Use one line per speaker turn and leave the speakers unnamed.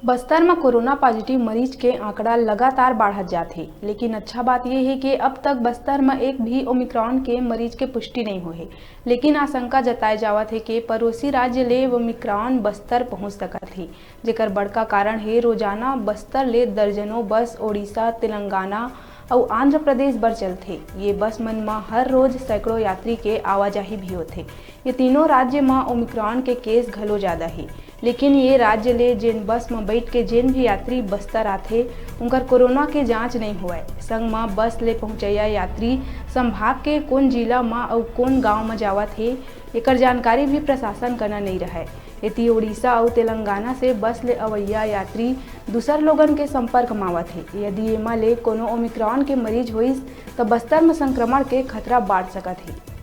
बस्तर में corona positive मरीज के आंकड़ा लगातार बढ़त जात है, लेकिन अच्छा बात यह है कि अब तक बस्तर में एक भी ओमिक्रॉन के मरीज के पुष्टि नहीं हुई है। लेकिन आशंका जताई जावत है कि पड़ोसी राज्य ले ओमिक्रॉन बस्तर पहुंच सकत है, जेकर बड़का कारण है रोजाना बस्तर ले दर्जनों बस ओडिशा, तेलंगाना और आंध्र प्रदेश बर चलते। ये बस मन में हर रोज सैकड़ों यात्री के आवाजाही भी होते। ये तीनों राज्य में ओमिक्रॉन के केस घलो ज्यादा है, लेकिन ये राज्य ले जिन बस में बैठ के जिन भी यात्री बस्तर आते उनकर कोरोना के जांच नहीं हुआ है। संग में बस ले पहुंचैया यात्री संभाग के कौन जिला में और कौन गांव में जावत है, एकर जानकारी भी प्रशासन करना नहीं रहा है। इति उड़ीसा और तेलंगाना से बस ले अवैया यात्री दूसर लोगन के संपर्क में आवत है। यदि एमा ले कोनो ओमिक्रॉन के मरीज होइस तो बस्तर में संक्रमण के खतरा बढ़ सकत है।